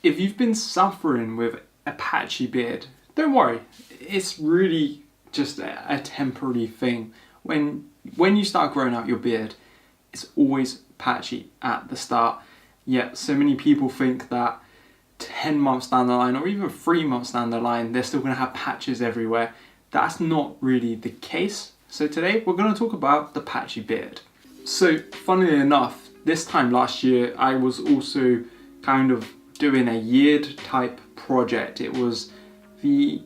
if you've been suffering with a patchy beard, don't worry. It's really just a temporary thing. When you start growing out your beard, it's always patchy at the start. Yet so many people think that 10 months down the line, or even 3 months down the line, they're still going to have patches everywhere. That's not really the case. So today we're going to talk about the patchy beard. So funnily enough, this time last year I was also kind of doing a yeared type project. It was the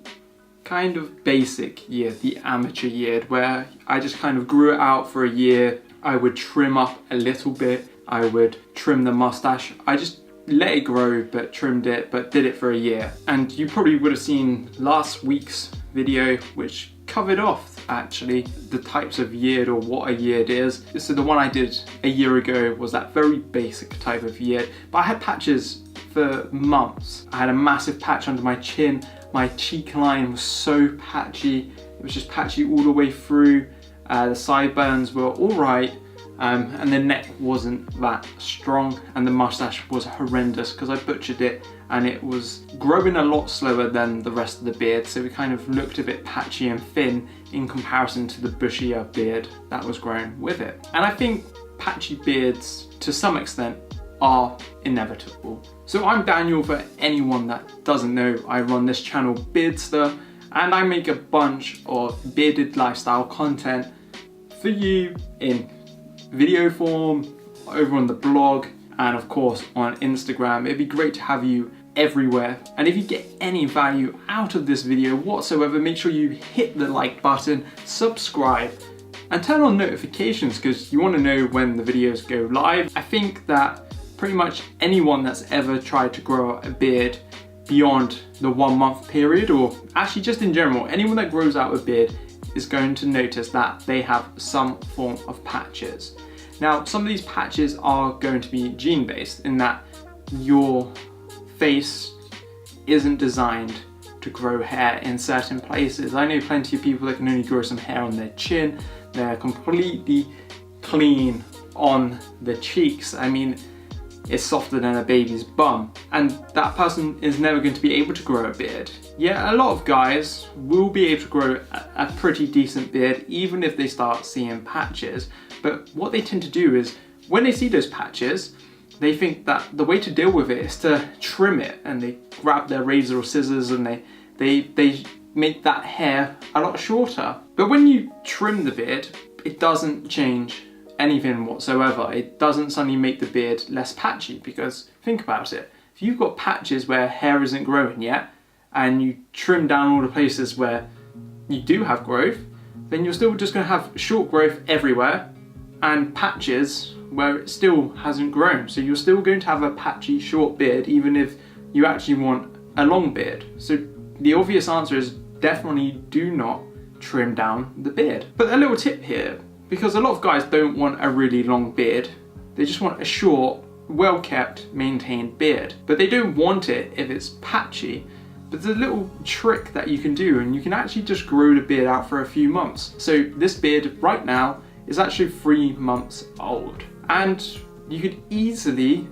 kind of basic yeard, the amateur yeard, where I just kind of grew it out for a year. I would trim up a little bit, I would trim the mustache. I just let it grow but trimmed it, but did it for a year. And you probably would have seen last week's video which covered off actually the types of yeard, or what a yeard is. So the one I did a year ago was that very basic type of yeard, but I had patches for months. I had a massive patch under my chin, my cheek line was so patchy, it was just patchy all the way through. The sideburns were alright, and the neck wasn't that strong, and the mustache was horrendous because I butchered it and it was growing a lot slower than the rest of the beard, so it kind of looked a bit patchy and thin in comparison to the bushier beard that was growing with it. And I think patchy beards to some extent are inevitable. So I'm Daniel, for anyone that doesn't know. I run this channel Beardster, and I make a bunch of bearded lifestyle content for you in video form, over on the blog, and of course on Instagram. It'd be great to have you everywhere. And if you get any value out of this video whatsoever, make sure you hit the like button, subscribe, and turn on notifications because you want to know when the videos go live. I think that pretty much anyone that's ever tried to grow a beard beyond the 1 month period, or actually just in general, anyone that grows out a beard is going to notice that they have some form of patches. Now, some of these patches are going to be gene based in that your face isn't designed to grow hair in certain places. I know plenty of people that can only grow some hair on their chin. They're completely clean on the cheeks. I mean, it's softer than a baby's bum, and that person is never going to be able to grow a beard. Yeah, a lot of guys will be able to grow a pretty decent beard even if they start seeing patches, but what they tend to do is when they see those patches, they think that the way to deal with it is to trim it, and they grab their razor or scissors and they make that hair a lot shorter. But when you trim the beard, it doesn't change anything whatsoever. It doesn't suddenly make the beard less patchy, because think about it. If you've got patches where hair isn't growing yet and you trim down all the places where you do have growth, then you're still just going to have short growth everywhere and patches where it still hasn't grown. So you're still going to have a patchy short beard even if you actually want a long beard. So the obvious answer is definitely do not trim down the beard. But a little tip here, because a lot of guys don't want a really long beard, they just want a short, well-kept, maintained beard. But they don't want it if it's patchy. But there's a little trick that you can do, and you can actually just grow the beard out for a few months. So this beard right now is actually 3 months old. And you could easily,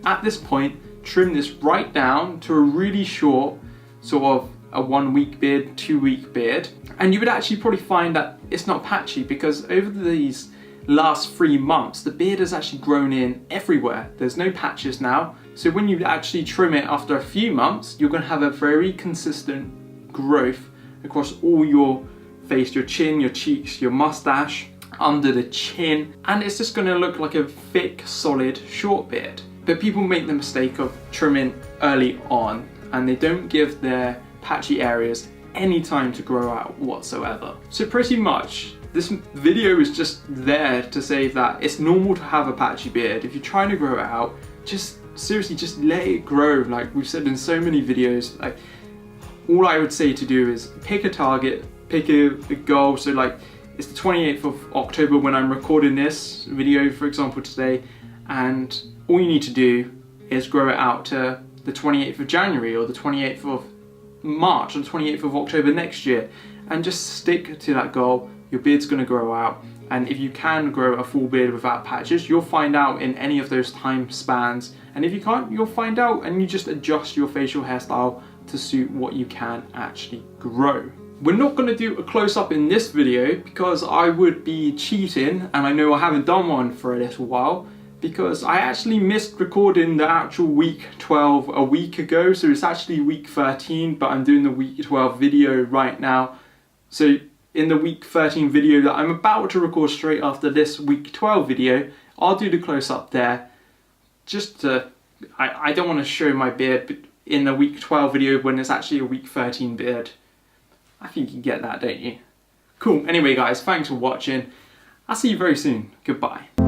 at this point, trim this right down to a really short, sort of a 1 week beard, 2 week beard. And you would actually probably find that it's not patchy, because over these last 3 months, the beard has actually grown in everywhere. There's no patches now. So when you actually trim it after a few months, you're going to have a very consistent growth across all your face, your chin, your cheeks, your mustache, under the chin, and it's just going to look like a thick, solid, short beard. But people make the mistake of trimming early on, and they don't give their patchy areas any time to grow out whatsoever. So pretty much this video is just there to say that it's normal to have a patchy beard. If you're trying to grow it out, just seriously just let it grow. Like we've said in so many videos, like all I would say to do is pick a target, pick a goal. So like it's the 28th of October when I'm recording this video, for example, today, and all you need to do is grow it out to the 28th of January or the 28th of March or the 28th of October next year, and just stick to that goal, your beard's going to grow out. And if you can grow a full beard without patches, you'll find out in any of those time spans. And if you can't, you'll find out, and you just adjust your facial hairstyle to suit what you can actually grow. We're not going to do a close-up in this video because I would be cheating, and I know I haven't done one for a little while, because I actually missed recording the actual week 12 a week ago, so it's actually week 13, but I'm doing the week 12 video right now. So in the week 13 video that I'm about to record straight after this week 12 video, I'll do the close-up there. Just to, I don't want to show my beard in the week 12 video when it's actually a week 13 beard. I think you get that, don't you? Cool, anyway guys, thanks for watching. I'll see you very soon. Goodbye.